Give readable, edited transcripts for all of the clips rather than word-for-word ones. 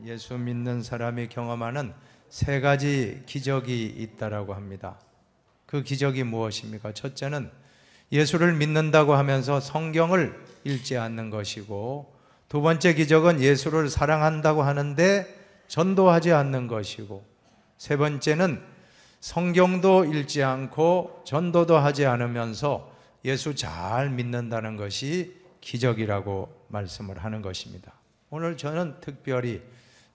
예수 믿는 사람이 경험하는 세 가지 기적이 있다라고 합니다. 그 기적이 무엇입니까? 첫째는 예수를 믿는다고 하면서 성경을 읽지 않는 것이고, 두 번째 기적은 예수를 사랑한다고 하는데 전도하지 않는 것이고, 세 번째는 성경도 읽지 않고 전도도 하지 않으면서 예수 잘 믿는다는 것이 기적이라고 말씀을 하는 것입니다. 오늘 저는 특별히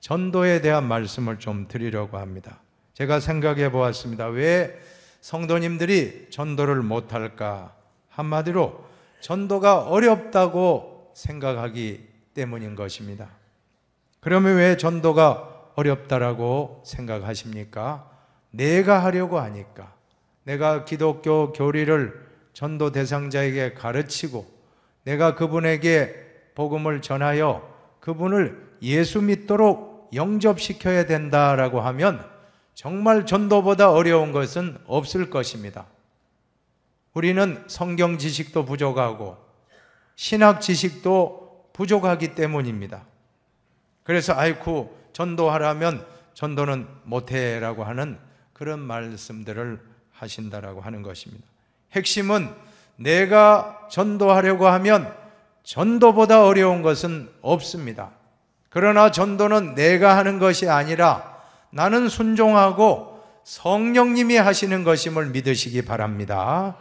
전도에 대한 말씀을 좀 드리려고 합니다. 제가 생각해 보았습니다. 왜 성도님들이 전도를 못할까? 한마디로 전도가 어렵다고 생각하기 때문인 것입니다. 그러면 왜 전도가 어렵다라고 생각하십니까? 내가 하려고 하니까. 내가 기독교 교리를 전도 대상자에게 가르치고 내가 그분에게 복음을 전하여 그분을 예수 믿도록 영접시켜야 된다라고 하면 정말 전도보다 어려운 것은 없을 것입니다. 우리는 성경 지식도 부족하고 신학 지식도 부족하기 때문입니다. 그래서 아이쿠 전도하라면 전도는 못해라고 하는 그런 말씀들을 하신다라고 하는 것입니다. 핵심은 내가 전도하려고 하면 전도보다 어려운 것은 없습니다. 그러나 전도는 내가 하는 것이 아니라 나는 순종하고 성령님이 하시는 것임을 믿으시기 바랍니다.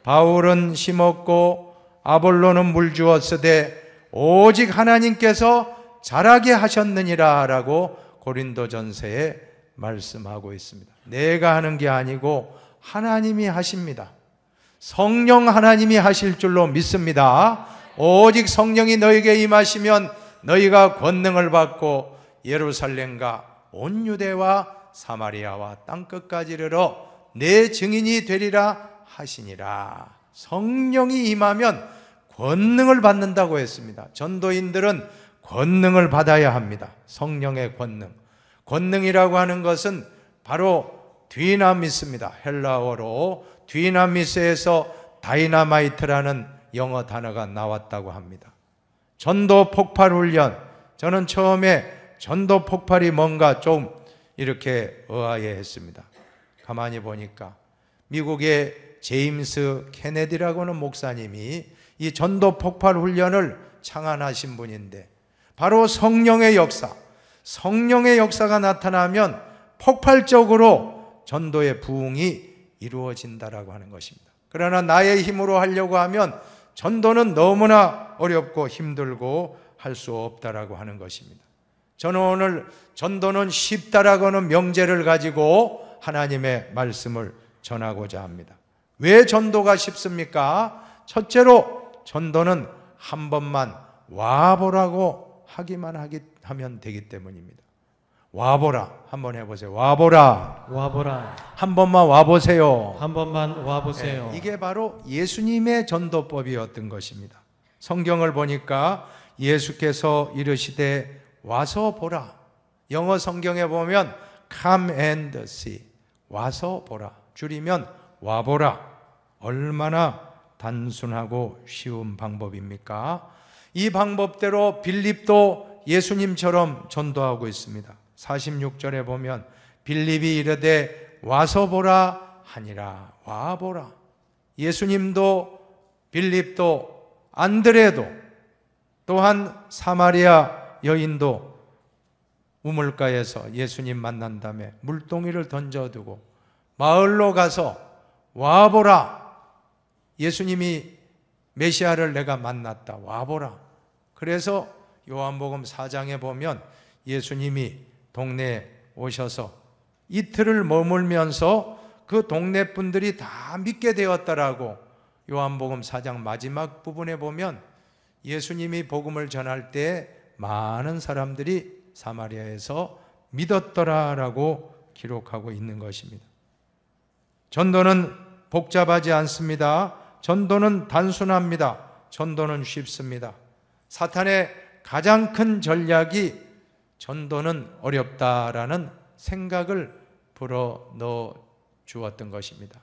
바울은 심었고 아볼로는 물 주었으되 오직 하나님께서 자라게 하셨느니라 라고 고린도전서에 말씀하고 있습니다. 내가 하는 게 아니고 하나님이 하십니다. 성령 하나님이 하실 줄로 믿습니다. 오직 성령이 너에게 임하시면 너희가 권능을 받고 예루살렘과 온 유대와 사마리아와 땅끝까지 이르러 내 증인이 되리라 하시니라. 성령이 임하면 권능을 받는다고 했습니다. 전도인들은 권능을 받아야 합니다. 성령의 권능. 권능이라고 하는 것은 바로 디나미스입니다. 헬라어로 디나미스에서 다이나마이트라는 영어 단어가 나왔다고 합니다. 전도 폭발 훈련. 저는 처음에 전도 폭발이 뭔가 좀 이렇게 의아해했습니다. 가만히 보니까 미국의 제임스 케네디라고 하는 목사님이 이 전도 폭발 훈련을 창안하신 분인데, 바로 성령의 역사가 나타나면 폭발적으로 전도의 부흥이 이루어진다라고 하는 것입니다. 그러나 나의 힘으로 하려고 하면 전도는 너무나 어렵고 힘들고 할 수 없다라고 하는 것입니다. 저는 오늘 전도는 쉽다라고 하는 명제를 가지고 하나님의 말씀을 전하고자 합니다. 왜 전도가 쉽습니까? 첫째로 전도는 한 번만 와보라고 하면 되기 때문입니다. 와보라. 한번 해보세요. 와보라. 와보라. 한 번만 와보세요. 한 번만 와보세요. 네, 이게 바로 예수님의 전도법이었던 것입니다. 성경을 보니까 예수께서 이르시되 와서 보라. 영어 성경에 보면 come and see. 와서 보라. 줄이면 와보라. 얼마나 단순하고 쉬운 방법입니까? 이 방법대로 빌립도 예수님처럼 전도하고 있습니다. 46절에 보면 빌립이 이르되 와서 보라 하니라. 와보라. 예수님도 빌립도 안드레도 또한 사마리아 여인도 우물가에서 예수님 만난 다음에 물동이를 던져두고 마을로 가서 와보라. 예수님이 메시아를 내가 만났다. 와보라. 그래서 요한복음 4장에 보면 예수님이 동네에 오셔서 이틀을 머물면서 그 동네 분들이 다 믿게 되었다라고 요한복음 4장 마지막 부분에 보면 예수님이 복음을 전할 때 많은 사람들이 사마리아에서 믿었더라라고 기록하고 있는 것입니다. 전도는 복잡하지 않습니다. 전도는 단순합니다. 전도는 쉽습니다. 사탄의 가장 큰 전략이 전도는 어렵다라는 생각을 불어넣어 주었던 것입니다.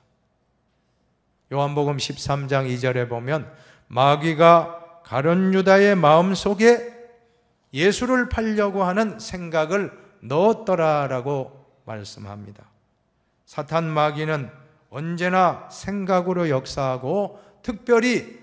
요한복음 13장 2절에 보면 마귀가 가룟 유다의 마음속에 예수를 팔려고 하는 생각을 넣었더라라고 말씀합니다. 사탄 마귀는 언제나 생각으로 역사하고 특별히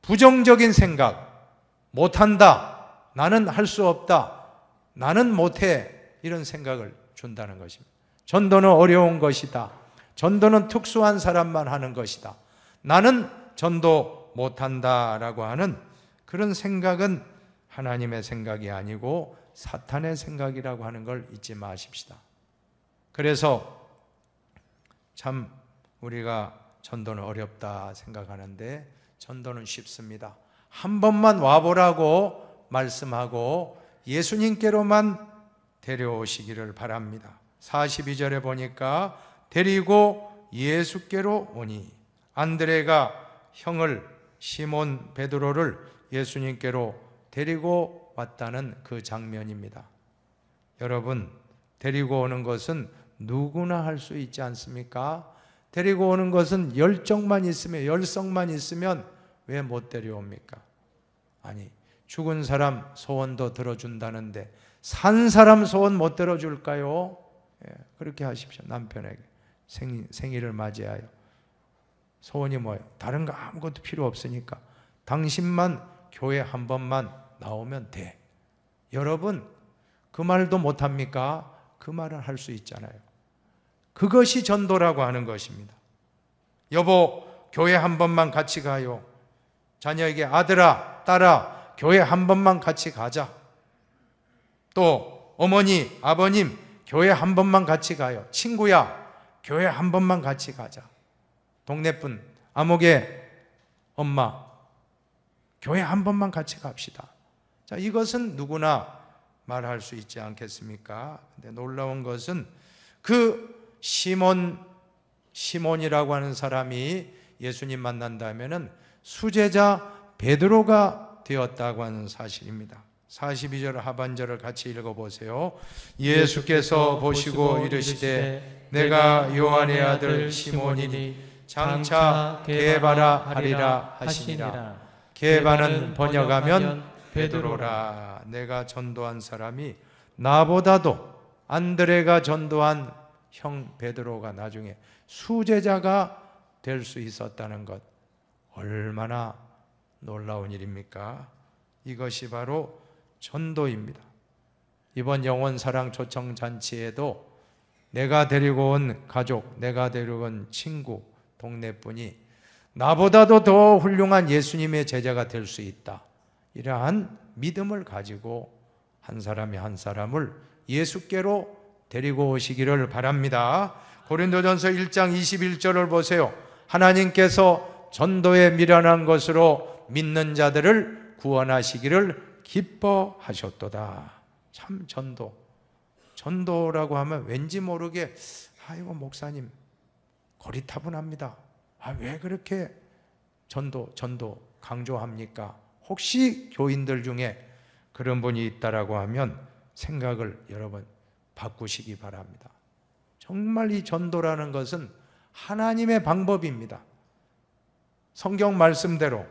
부정적인 생각, 못한다, 나는 할 수 없다, 나는 못해, 이런 생각을 준다는 것입니다. 전도는 어려운 것이다, 전도는 특수한 사람만 하는 것이다, 나는 전도 못한다라고 하는 그런 생각은 하나님의 생각이 아니고 사탄의 생각이라고 하는 걸 잊지 마십시다. 그래서 참 우리가 전도는 어렵다 생각하는데 전도는 쉽습니다. 한 번만 와보라고 말씀하고 예수님께로만 데려오시기를 바랍니다. 42절에 보니까 데리고 예수께로 오니, 안드레가 형을 시몬 베드로를 예수님께로 데리고 왔다는 그 장면입니다. 여러분, 데리고 오는 것은 누구나 할 수 있지 않습니까? 데리고 오는 것은 열정만 있으면, 열성만 있으면 왜 못 데려옵니까? 아니, 죽은 사람 소원도 들어준다는데 산 사람 소원 못 들어줄까요? 예, 그렇게 하십시오. 남편에게 생일을 맞이하여 소원이 뭐예요? 다른 거 아무것도 필요 없으니까 당신만 교회 한 번만 나오면 돼. 여러분, 그 말도 못합니까? 그 말을 할 수 있잖아요. 그것이 전도라고 하는 것입니다. 여보, 교회 한 번만 같이 가요. 자녀에게 아들아, 딸아, 교회 한 번만 같이 가자. 또 어머니, 아버님, 교회 한 번만 같이 가요. 친구야, 교회 한 번만 같이 가자. 동네분, 아무개 엄마, 교회 한 번만 같이 갑시다. 자, 이것은 누구나 말할 수 있지 않겠습니까? 근데 놀라운 것은 그 시몬이라고 하는 사람이 예수님 만난다면은 수제자 베드로가 되었다고 하는 사실입니다. 42절 하반절을 같이 읽어보세요. 예수께서 보시고 이르시되 내가 요한의 아들 시몬이니 장차 게바라 하리라 하시니라. 게바는 번역하면 베드로라. 내가 전도한 사람이 나보다도 안드레가 전도한 형 베드로가 나중에 수제자가 될 수 있었다는 것, 얼마나 놀라운 일입니까? 이것이 바로 전도입니다. 이번 영혼사랑 초청잔치에도 내가 데리고 온 가족, 내가 데리고 온 친구, 동네분이 나보다도 더 훌륭한 예수님의 제자가 될 수 있다, 이러한 믿음을 가지고 한 사람이 한 사람을 예수께로 데리고 오시기를 바랍니다. 고린도전서 1장 21절을 보세요. 하나님께서 전도에 미련한 것으로 믿는 자들을 구원하시기를 기뻐하셨도다. 참 전도라고 하면 왠지 모르게 아이고 목사님 고리타분합니다. 왜 그렇게 전도 강조합니까? 혹시 교인들 중에 그런 분이 있다라고 하면 생각을 여러분 바꾸시기 바랍니다. 정말 이 전도라는 것은 하나님의 방법입니다. 성경 말씀대로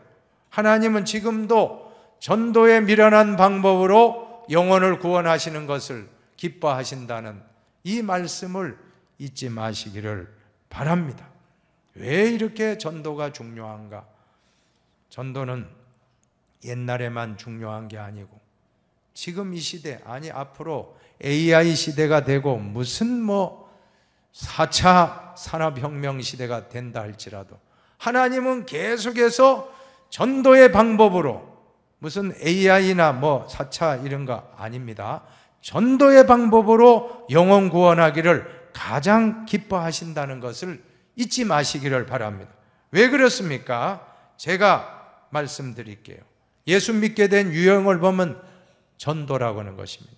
하나님은 지금도 전도에 미련한 방법으로 영혼을 구원하시는 것을 기뻐하신다는 이 말씀을 잊지 마시기를 바랍니다. 왜 이렇게 전도가 중요한가? 전도는 옛날에만 중요한 게 아니고 지금 이 시대, 아니 앞으로 AI 시대가 되고 무슨 4차 산업혁명 시대가 된다 할지라도 하나님은 계속해서 전도의 방법으로, 무슨 AI나 4차 이런 거 아닙니다. 전도의 방법으로 영혼 구원하기를 가장 기뻐하신다는 것을 잊지 마시기를 바랍니다. 왜 그렇습니까? 제가 말씀드릴게요. 예수 믿게 된 유형을 보면 전도라고 하는 것입니다.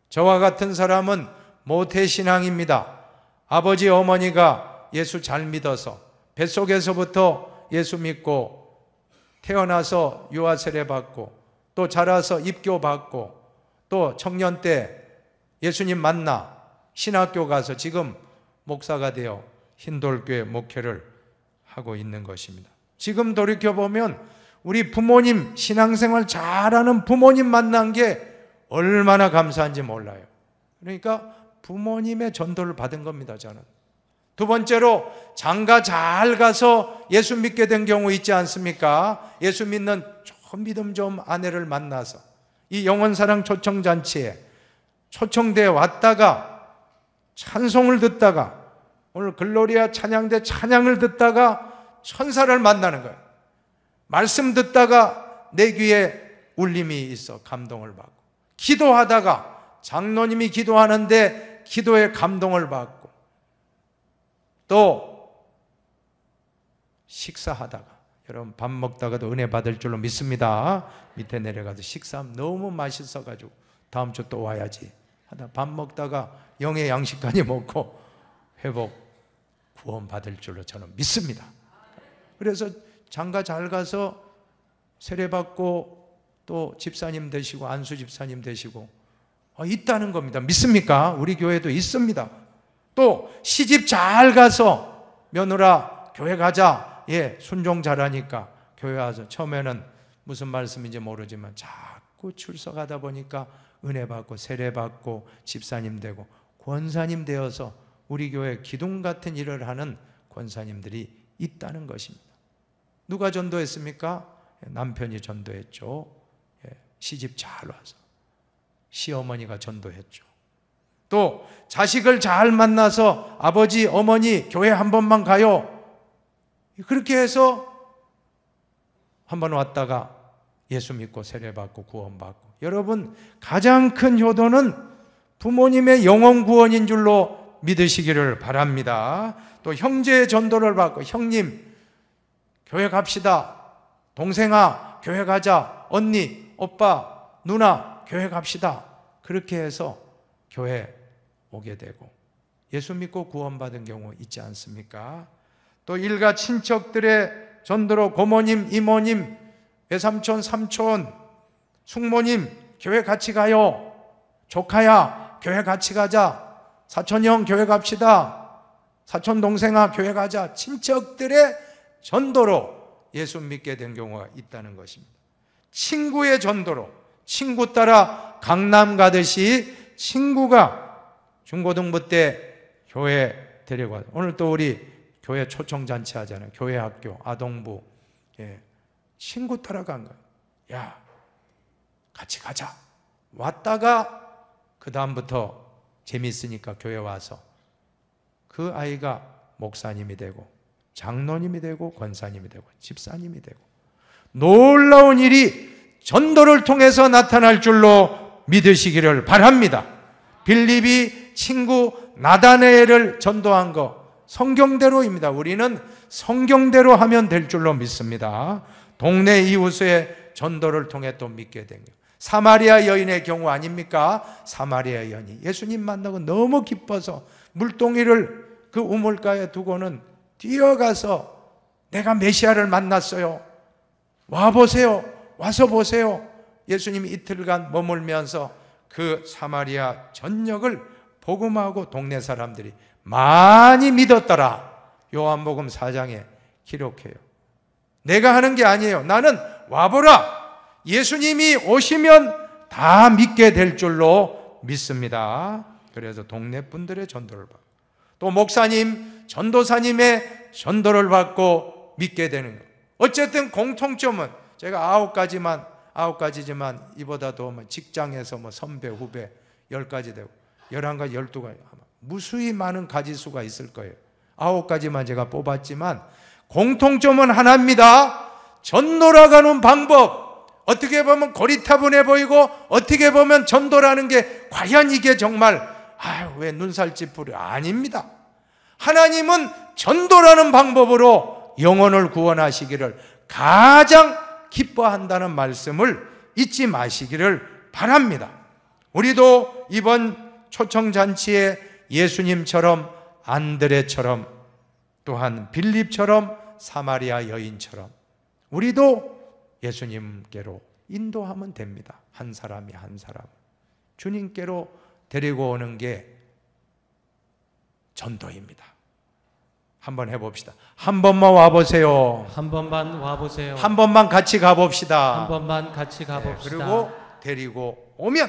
저와 같은 사람은 모태신앙입니다. 아버지 어머니가 예수 잘 믿어서 뱃속에서부터 예수 믿고 태어나서 유아 세례 받고 또 자라서 입교 받고 또 청년 때 예수님 만나 신학교 가서 지금 목사가 되어 흰돌교회 목회를 하고 있는 것입니다. 지금 돌이켜보면 우리 부모님, 신앙생활 잘하는 부모님 만난 게 얼마나 감사한지 몰라요. 그러니까 부모님의 전도를 받은 겁니다, 저는. 두 번째로, 장가 잘 가서 예수 믿게 된 경우 있지 않습니까? 예수 믿는 믿음 좀 아내를 만나서 이 영혼사랑 초청잔치에 초청돼 왔다가 찬송을 듣다가 오늘 글로리아 찬양대 찬양을 듣다가 천사를 만나는 거예요. 말씀 듣다가 내 귀에 울림이 있어 감동을 받고, 기도하다가 장로님이 기도하는데 기도에 감동을 받고, 또 식사하다가, 여러분 밥 먹다가도 은혜 받을 줄로 믿습니다. 밑에 내려가서 식사하면 너무 맛있어가지고 다음 주 또 와야지 하다 밥 먹다가 영의 양식까지 먹고 회복 구원 받을 줄로 저는 믿습니다. 그래서 장가 잘 가서 세례 받고 또 집사님 되시고 안수 집사님 되시고 있다는 겁니다. 믿습니까? 우리 교회도 있습니다. 또 시집 잘 가서 며느라 교회 가자. 예, 순종 잘하니까 교회 와서 처음에는 무슨 말씀인지 모르지만 자꾸 출석하다 보니까 은혜 받고 세례 받고 집사님 되고 권사님 되어서 우리 교회 기둥 같은 일을 하는 권사님들이 있다는 것입니다. 누가 전도했습니까? 남편이 전도했죠. 시집 잘 와서 시어머니가 전도했죠. 또 자식을 잘 만나서 아버지 어머니 교회 한 번만 가요. 그렇게 해서 한 번 왔다가 예수 믿고 세례받고 구원받고. 여러분, 가장 큰 효도는 부모님의 영혼 구원인 줄로 믿으시기를 바랍니다. 또 형제의 전도를 받고, 형님 교회 갑시다, 동생아 교회 가자, 언니 오빠 누나 교회 갑시다. 그렇게 해서 교회 오게 되고 예수 믿고 구원받은 경우 있지 않습니까? 또 일가 친척들의 전도로 고모님, 이모님, 외삼촌, 삼촌, 숙모님 교회 같이 가요. 조카야 교회 같이 가자. 사촌형 교회 갑시다. 사촌 동생아 교회 가자. 친척들의 전도로 예수 믿게 된 경우가 있다는 것입니다. 친구의 전도로, 친구 따라 강남 가듯이 친구가 중고등부 때 교회 데리고 와요. 오늘 또 우리 교회 초청잔치 하잖아요. 교회 학교, 아동부. 친구 따라간 거예요. 야, 같이 가자. 왔다가 그 다음부터 재밌으니까 교회 와서 그 아이가 목사님이 되고 장로님이 되고 권사님이 되고 집사님이 되고 놀라운 일이 전도를 통해서 나타날 줄로 믿으시기를 바랍니다. 빌립이 친구 나다네엘을 전도한 거 성경대로입니다. 우리는 성경대로 하면 될 줄로 믿습니다. 동네 이웃의 전도를 통해 또 믿게 된 거. 사마리아 여인의 경우 아닙니까? 사마리아 여인이 예수님 만나고 너무 기뻐서 물동이를 그 우물가에 두고는 뛰어가서 내가 메시아를 만났어요. 와보세요. 와서 보세요. 예수님이 이틀간 머물면서 그 사마리아 전역을 복음하고 동네 사람들이 많이 믿었더라. 요한복음 4장에 기록해요. 내가 하는 게 아니에요. 나는 와보라. 예수님이 오시면 다 믿게 될 줄로 믿습니다. 그래서 동네 분들의 전도를 받고 또 목사님, 전도사님의 전도를 받고 믿게 되는 것. 어쨌든 공통점은 제가 9가지지만 이보다도 직장에서 선배, 후배 10가지 되고 11가지, 12가지 무수히 많은 가지수가 있을 거예요. 9가지만 제가 뽑았지만 공통점은 하나입니다. 전도라가는 방법. 어떻게 보면 고리타분해 보이고 어떻게 보면 전도라는 게 과연 이게 정말 왜 눈살찌 부려? 아닙니다. 하나님은 전도라는 방법으로 영혼을 구원하시기를 가장 기뻐한다는 말씀을 잊지 마시기를 바랍니다. 우리도 이번 초청잔치에 예수님처럼 안드레처럼 또한 빌립처럼 사마리아 여인처럼 우리도 예수님께로 인도하면 됩니다. 한 사람이 한 사람 주님께로 데리고 오는 게 전도입니다. 한번 해봅시다. 한 번만 와보세요. 한 번만 와보세요. 한 번만 같이 가봅시다. 한 번만 같이 가봅시다. 그리고 데리고 오면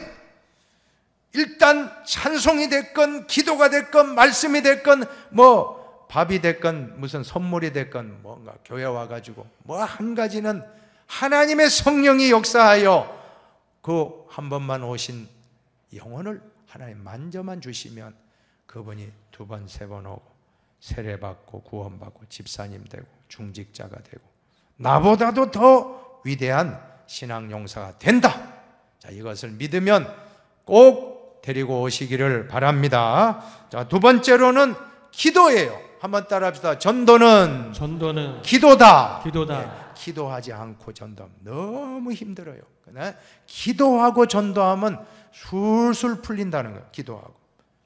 일단 찬송이 됐건 기도가 됐건 말씀이 됐건 뭐 밥이 됐건 무슨 선물이 됐건 뭔가 교회 와가지고 뭐 한 가지는 하나님의 성령이 역사하여 그 한 번만 오신 영혼을 하나님 만져만 주시면 그분이 두 번, 세 번 오고 세례받고 구원받고 집사님 되고 중직자가 되고 나보다도 더 위대한 신앙 용사가 된다. 자, 이것을 믿으면 꼭 데리고 오시기를 바랍니다. 자, 두 번째로는 기도예요. 한번 따라합시다. 전도는 기도다. 기도다. 기도하지 않고 전도하면 너무 힘들어요. 그러나 기도하고 전도하면 술술 풀린다는 거예요. 기도하고.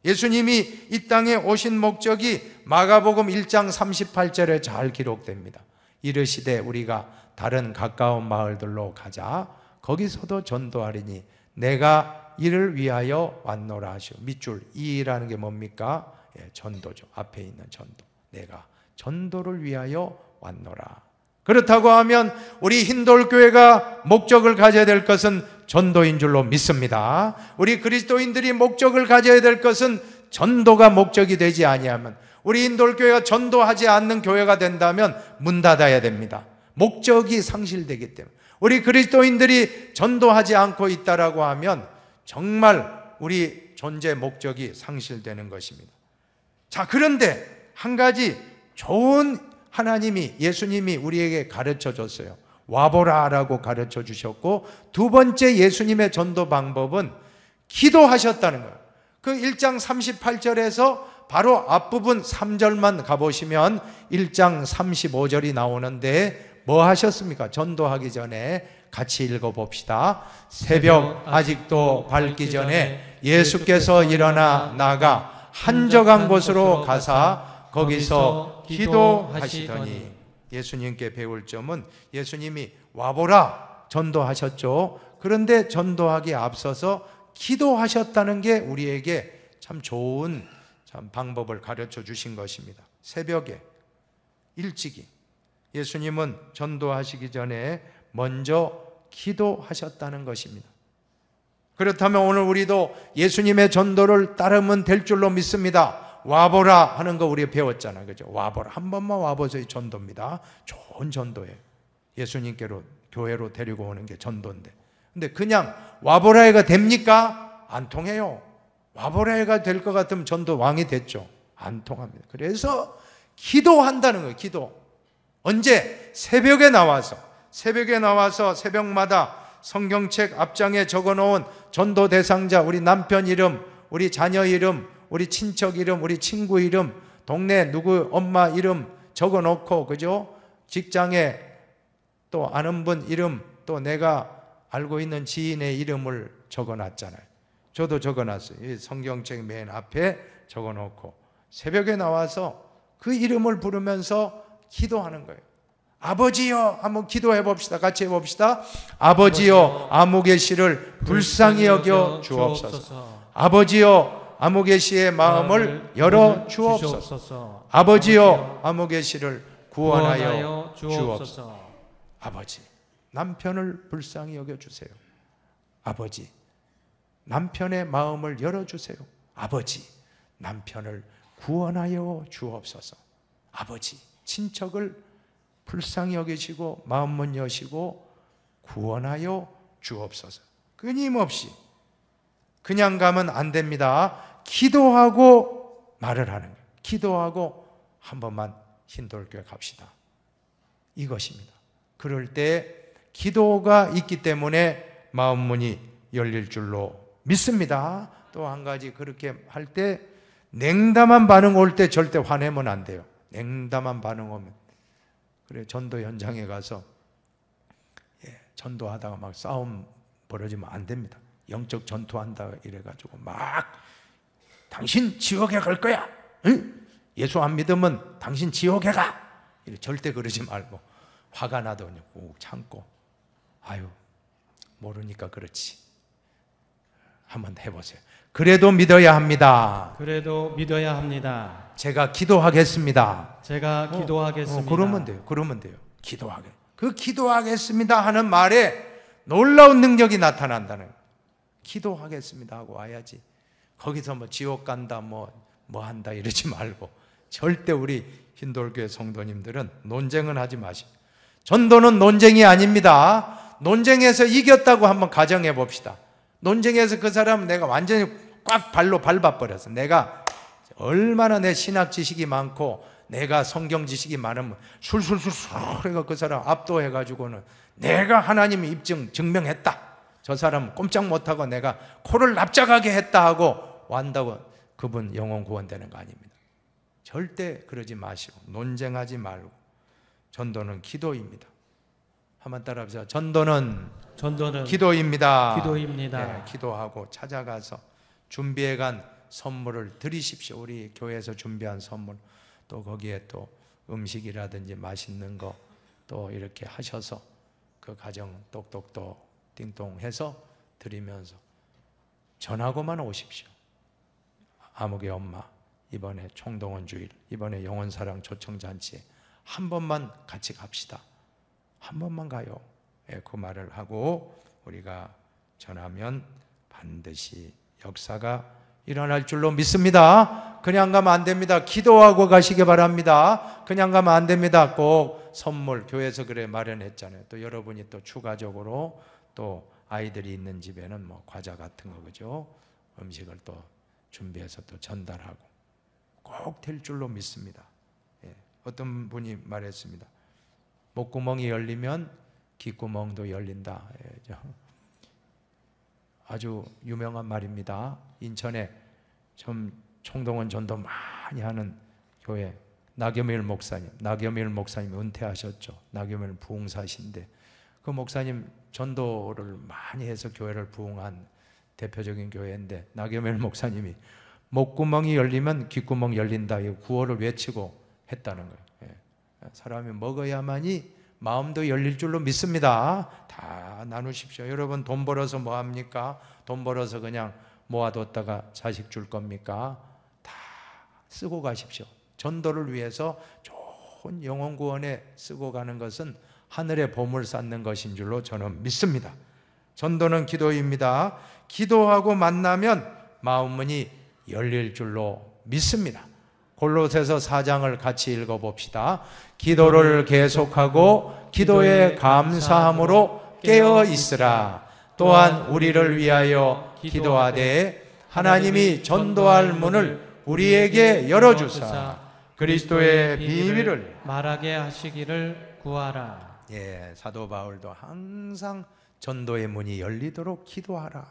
예수님이 이 땅에 오신 목적이 마가복음 1장 38절에 잘 기록됩니다. 이르시되 우리가 다른 가까운 마을들로 가자. 거기서도 전도하리니 내가 이를 위하여 왔노라 하시오. 밑줄 이라는 게 뭡니까? 전도죠. 앞에 있는 전도. 내가 전도를 위하여 왔노라. 그렇다고 하면 우리 흰돌교회가 목적을 가져야 될 것은 전도인 줄로 믿습니다. 우리 그리스도인들이 목적을 가져야 될 것은 전도가 목적이 되지 아니하면, 우리 흰돌교회가 전도하지 않는 교회가 된다면 문 닫아야 됩니다. 목적이 상실되기 때문에. 우리 그리스도인들이 전도하지 않고 있다라고 하면 정말 우리 존재 목적이 상실되는 것입니다. 자, 그런데 한 가지 좋은 하나님이, 예수님이 우리에게 가르쳐 줬어요. 와보라라고 가르쳐 주셨고, 두 번째 예수님의 전도 방법은 기도하셨다는 거예요. 그 1장 38절에서 바로 앞부분 3절만 가보시면 1장 35절이 나오는데 뭐 하셨습니까? 전도하기 전에 같이 읽어봅시다. 새벽 아직도 밝기 전에 예수께서 일어나 나가 한적한 곳으로 가사 거기서 기도하시더니, 예수님께 배울 점은 예수님이 와보라 전도하셨죠. 그런데 전도하기에 앞서서 기도하셨다는 게 우리에게 참 좋은 방법을 가르쳐 주신 것입니다. 새벽에 일찍이 예수님은 전도하시기 전에 먼저 기도하셨다는 것입니다. 그렇다면 오늘 우리도 예수님의 전도를 따르면 될 줄로 믿습니다. 와보라 하는 거 우리가 배웠잖아요. 그죠? 와보라. 한 번만 와보세요. 전도입니다. 좋은 전도예요. 예수님께로 교회로 데리고 오는 게 전도인데. 근데 그냥 와보라 해가 됩니까? 안 통해요. 와보라 해가 될 것 같으면 전도 왕이 됐죠. 안 통합니다. 그래서 기도한다는 거예요. 기도. 언제? 새벽에 나와서 새벽마다 성경책 앞장에 적어놓은 전도 대상자, 우리 남편 이름, 우리 자녀 이름, 우리 친척 이름, 우리 친구 이름, 동네 누구 엄마 이름 적어놓고, 그죠? 직장에 또 아는 분 이름, 또 내가 알고 있는 지인의 이름을 적어놨잖아요. 저도 적어놨어요. 성경책 맨 앞에 적어놓고 새벽에 나와서 그 이름을 부르면서 기도하는 거예요. 아버지여, 한번 기도해 봅시다. 같이 해봅시다. 아버지여, 아무개 씨를 불쌍히 여겨 주옵소서. 아버지여, 아무개 씨의 마음을 열어 주옵소서. 아버지여, 아무개 씨를 구원하여 주옵소서. 아버지, 남편을 불쌍히 여겨 주세요. 아버지, 남편의 마음을 열어 주세요. 아버지, 남편을 구원하여 주옵소서. 아버지, 친척을 불쌍히 여기시고 마음문 여시고 구원하여 주옵소서. 끊임없이. 그냥 가면 안 됩니다. 기도하고 말을 하는 거예요. 기도하고 한 번만 흰돌교회 갑시다. 이것입니다. 그럴 때 기도가 있기 때문에 마음문이 열릴 줄로 믿습니다. 또 한 가지, 그렇게 할 때 냉담한 반응 올 때 절대 화내면 안 돼요. 냉담한 반응 오면, 그래, 전도 현장에 가서 전도하다가 막 싸움 벌어지면 안 됩니다. 영적 전투한다 이래가지고 막 당신 지옥에 갈 거야. 응? 예수 안 믿으면 당신 지옥에 가. 절대 그러지 말고 화가 나도 그냥 꾹 참고, 아유 모르니까 그렇지. 한번 해보세요. 그래도 믿어야 합니다. 그래도 믿어야 합니다. 제가 기도하겠습니다. 제가 기도하겠습니다. 그러면 돼요. 그러면 돼요. 기도하게. 그 기도하겠습니다 하는 말에 놀라운 능력이 나타난다는 거예요. 기도하겠습니다 하고 와야지. 거기서 뭐 지옥 간다 뭐 한다 이러지 말고, 절대 우리 흰돌교회 성도님들은 논쟁은 하지 마시고. 전도는 논쟁이 아닙니다. 논쟁에서 이겼다고 한번 가정해 봅시다. 논쟁에서 그 사람 내가 완전히 꽉 발로 밟아버렸어. 내가 얼마나 내 신학 지식이 많고 내가 성경 지식이 많으면 술술술 해가 그 사람 압도해가지고는 내가 하나님 증명했다. 저 사람 꼼짝 못하고 내가 코를 납작하게 했다 하고 완다고 그분 영혼 구원되는 거 아닙니다. 절대 그러지 마시고 논쟁하지 말고. 전도는 기도입니다. 한번 따라합시다. 전도는 기도입니다. 기도입니다. 네, 기도하고 찾아가서 준비해간 선물을 드리십시오. 우리 교회에서 준비한 선물, 또 거기에 또 음식이라든지 맛있는 거 또 이렇게 하셔서 그 가정 똑똑똑 띵동 해서 드리면서 전하고만 오십시오. 아무개 엄마 이번에 총동원 주일, 이번에 영혼사랑 초청잔치에 한 번만 같이 갑시다. 한 번만 가요. 그 말을 하고 우리가 전하면 반드시 역사가 일어날 줄로 믿습니다. 그냥 가면 안 됩니다. 기도하고 가시기 바랍니다. 그냥 가면 안 됩니다. 꼭 선물, 교회에서 그래 마련했잖아요. 또 여러분이 또 추가적으로 또 아이들이 있는 집에는 뭐 과자 같은 거, 그죠? 음식을 또 준비해서 또 전달하고 꼭 될 줄로 믿습니다. 예. 어떤 분이 말했습니다. 목구멍이 열리면 귓구멍도 열린다. 예. 아주 유명한 말입니다. 인천에 좀 총동원 전도 많이 하는 교회 나겸일 목사님 은퇴하셨죠. 나겸일 부흥사신데 그 목사님 전도를 많이 해서 교회를 부흥한 대표적인 교회인데, 나겸일 목사님이 목구멍이 열리면 귓구멍 열린다 이 구호를 외치고 했다는 거예요. 예. 사람이 먹어야만이 마음도 열릴 줄로 믿습니다. 다 나누십시오. 여러분 돈 벌어서 뭐 합니까? 돈 벌어서 그냥 모아뒀다가 자식 줄 겁니까? 다 쓰고 가십시오. 전도를 위해서 좋은 영혼 구원에 쓰고 가는 것은 하늘의 보물 쌓는 것인 줄로 저는 믿습니다. 전도는 기도입니다. 기도하고 만나면 마음문이 열릴 줄로 믿습니다. 골로새서 4장을 같이 읽어봅시다. 기도를 계속하고 기도에 감사함으로 깨어 있으라. 또한 우리를 위하여 기도하되 하나님이 전도할 문을 우리에게 열어주사 그리스도의 비밀을 말하게 하시기를 구하라. 예, 사도 바울도 항상 전도의 문이 열리도록 기도하라.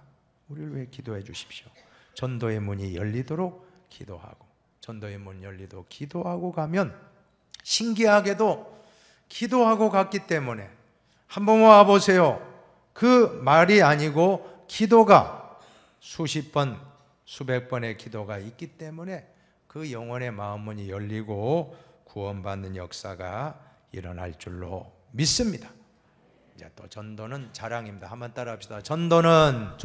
우리를 위해 기도해 주십시오. 전도의 문이 열리도록 기도하고, 전도의 문 열리도록 기도하고 가면 신기하게도 기도하고 갔기 때문에 한번 와보세요. 그 말이 아니고 기도가 수십 번, 수백 번의 기도가 있기 때문에 그 영혼의 마음문이 열리고 구원받는 역사가 일어날 줄로 믿습니다. 이제 또 전도는 자랑입니다. 한번 따라합시다. 전도는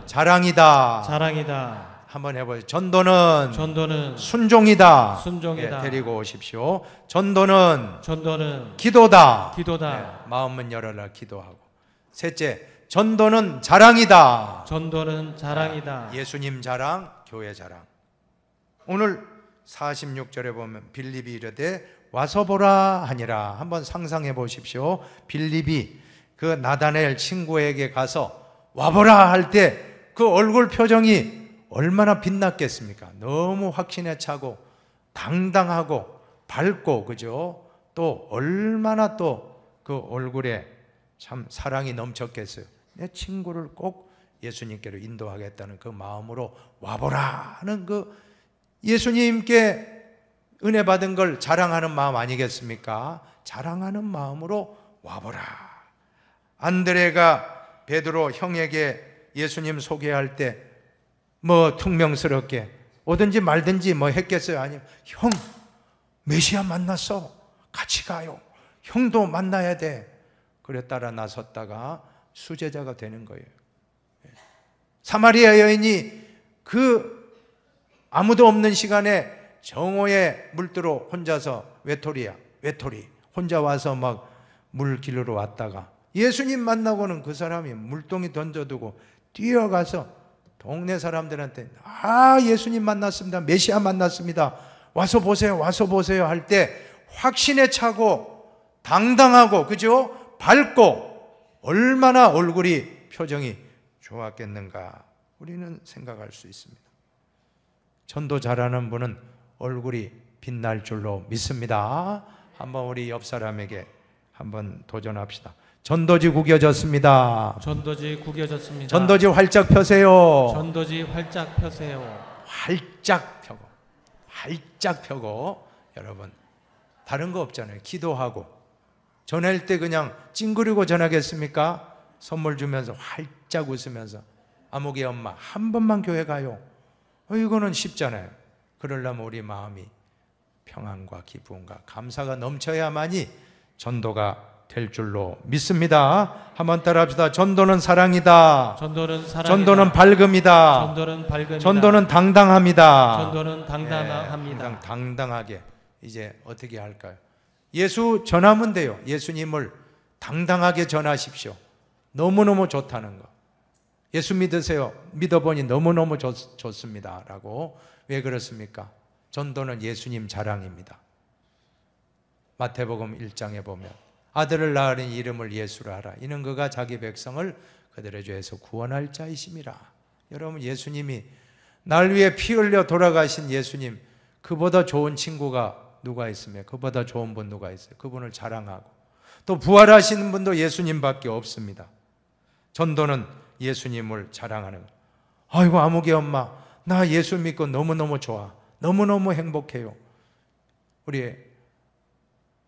자랑이다. 한번 해보세요. 전도는 순종이다. 예, 데리고 오십시오. 전도는 기도다. 예, 마음은 열어라 기도하고. 셋째, 전도는 자랑이다. 예수님 자랑, 교회 자랑. 오늘 46절에 보면 빌립이 이르되 와서 보라 하니라. 한번 상상해 보십시오. 빌립이 그 나다나엘 친구에게 가서 와보라 할 때 그 얼굴 표정이 얼마나 빛났겠습니까? 너무 확신에 차고 당당하고 밝고, 그죠? 또 얼마나 또 그 얼굴에 참 사랑이 넘쳤겠어요. 내 친구를 꼭 예수님께로 인도하겠다는 그 마음으로 와보라 하는 그 예수님께 은혜 받은 걸 자랑하는 마음 아니겠습니까? 자랑하는 마음으로 와보라. 안드레가 베드로 형에게 예수님 소개할 때 뭐 퉁명스럽게 오든지 말든지 뭐 했겠어요? 아니요. 형, 메시아 만났어. 같이 가요. 형도 만나야 돼. 그래 따라 나섰다가 수제자가 되는 거예요. 사마리아 여인이 그 아무도 없는 시간에 정오에 물들어 혼자서 외톨이 혼자 와서 막 물 길러 왔다가 예수님 만나고는 그 사람이 물동이 던져두고 뛰어가서 동네 사람들한테 예수님 만났습니다, 메시아 만났습니다, 와서 보세요 할 때 확신에 차고 당당하고, 그죠? 밝고 얼마나 얼굴이 표정이 좋았겠는가 우리는 생각할 수 있습니다. 전도 잘하는 분은 얼굴이 빛날 줄로 믿습니다. 한번 우리 옆 사람에게 한번 도전합시다. 전도지 구겨졌습니다. 전도지 구겨졌습니다. 전도지 활짝 펴세요. 전도지 활짝 펴세요. 활짝 펴고 여러분 다른 거 없잖아요. 기도하고 전할 때 그냥 찡그리고 전하겠습니까? 선물 주면서 활짝 웃으면서 아무개 엄마 한 번만 교회 가요. 이거는 쉽잖아요. 그러려면 우리 마음이 평안과 기쁨과 감사가 넘쳐야만이 전도가 될 줄로 믿습니다. 한번 따라합시다. 전도는 사랑이다. 전도는 사랑이다. 전도는 밝음이다. 전도는 밝음이다. 전도는 당당합니다. 전도는 당당합니다. 당당하게 이제 어떻게 할까요? 예수 전하면 돼요. 예수님을 당당하게 전하십시오. 너무너무 좋다는 거. 예수 믿으세요. 믿어보니 너무너무 좋습니다 라고. 왜 그렇습니까? 전도는 예수님 자랑입니다. 마태복음 1장에 보면 아들을 낳으니 이름을 예수라 하라. 이는 그가 자기 백성을 그들의 죄에서 구원할 자이심이라. 여러분 예수님이 날 위해 피 흘려 돌아가신 예수님, 그보다 좋은 친구가 누가 있으며 그보다 좋은 분 누가 있어요? 그분을 자랑하고 또 부활하시는 분도 예수님밖에 없습니다. 전도는 예수님을 자랑하는 거예요. 아이고 아무개 엄마 나 예수 믿고 너무너무 좋아, 너무너무 행복해요. 우리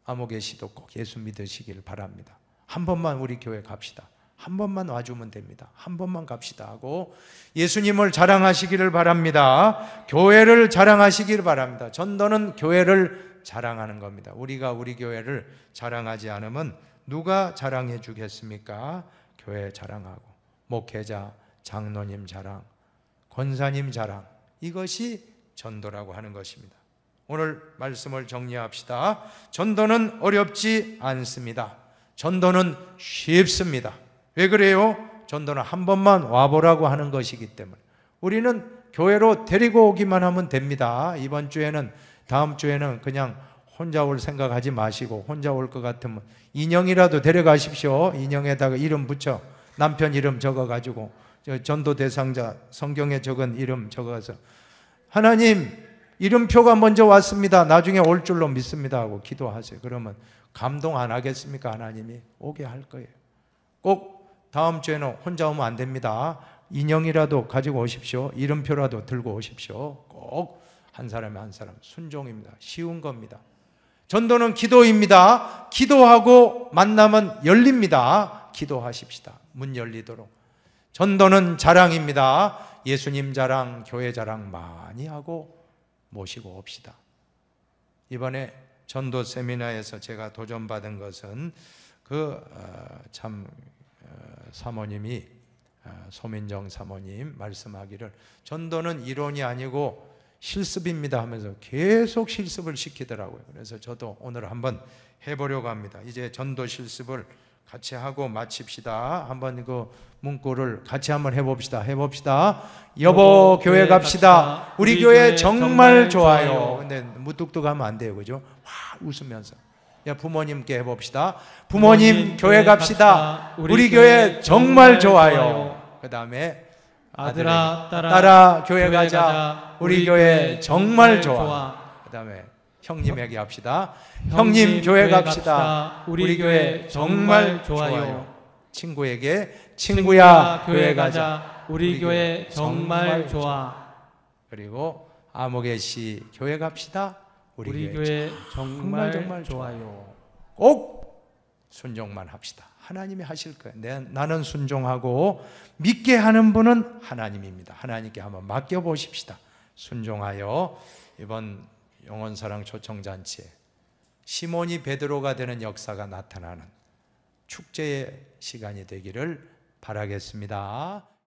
아무개 씨도 꼭 예수 믿으시길 바랍니다. 한 번만 우리 교회 갑시다. 한 번만 와주면 됩니다. 한 번만 갑시다 하고 예수님을 자랑하시기를 바랍니다. 교회를 자랑하시기를 바랍니다. 전도는 교회를 자랑하는 겁니다. 우리가 우리 교회를 자랑하지 않으면 누가 자랑해 주겠습니까? 교회 자랑하고 목회자, 장로님 자랑, 권사님 자랑, 이것이 전도라고 하는 것입니다. 오늘 말씀을 정리합시다. 전도는 어렵지 않습니다. 전도는 쉽습니다. 왜 그래요? 전도는 한 번만 와보라고 하는 것이기 때문에 우리는 교회로 데리고 오기만 하면 됩니다. 이번 주에는, 다음 주에는 그냥 혼자 올 생각하지 마시고 혼자 올 것 같으면 인형이라도 데려가십시오. 인형에다가 이름 붙여 남편 이름 적어가지고 전도 대상자 성경에 적은 이름 적어서 하나님 이름표가 먼저 왔습니다. 나중에 올 줄로 믿습니다 하고 기도하세요. 그러면 감동 안 하겠습니까? 하나님이 오게 할 거예요. 꼭 다음 주에는 혼자 오면 안 됩니다. 인형이라도 가지고 오십시오. 이름표라도 들고 오십시오. 꼭 한 사람에 한 사람 순종입니다. 쉬운 겁니다. 전도는 기도입니다. 기도하고 만나면 열립니다. 기도하십시다. 문 열리도록. 전도는 자랑입니다. 예수님 자랑, 교회 자랑 많이 하고 모시고 옵시다. 이번에 전도 세미나에서 제가 도전받은 것은 사모님이 소민정 사모님 말씀하기를 전도는 이론이 아니고 실습입니다 하면서 계속 실습을 시키더라고요. 그래서 저도 오늘 한번 해보려고 합니다. 이제 전도 실습을 같이 하고 마칩시다. 한번 그 문구를 같이 한번 해봅시다. 여보 교회 갑시다. 우리 교회 정말 좋아요. 근데 무뚝뚝하면 안 돼요, 그죠? 웃으면서. 부모님께 해봅시다. 부모님 교회 갑시다. 우리 교회 정말 좋아요. 그 다음에 아들아 딸아 교회 가자. 우리 교회 정말 좋아. 그 다음에 형님에게 합시다. 형님 교회 갑시다. 우리 교회 정말 좋아요. 친구에게 친구야 교회 가자. 우리 교회 정말 좋아. 그리고 아무개 씨 교회 갑시다. 우리 교회 정말 좋아요. 꼭 순종만 합시다. 하나님이 하실 거예요. 나는 순종하고 믿게 하는 분은 하나님입니다. 하나님께 한번 맡겨보십시다. 순종하여 이번 영혼사랑 초청잔치에 시몬이 베드로가 되는 역사가 나타나는 축제의 시간이 되기를 바라겠습니다.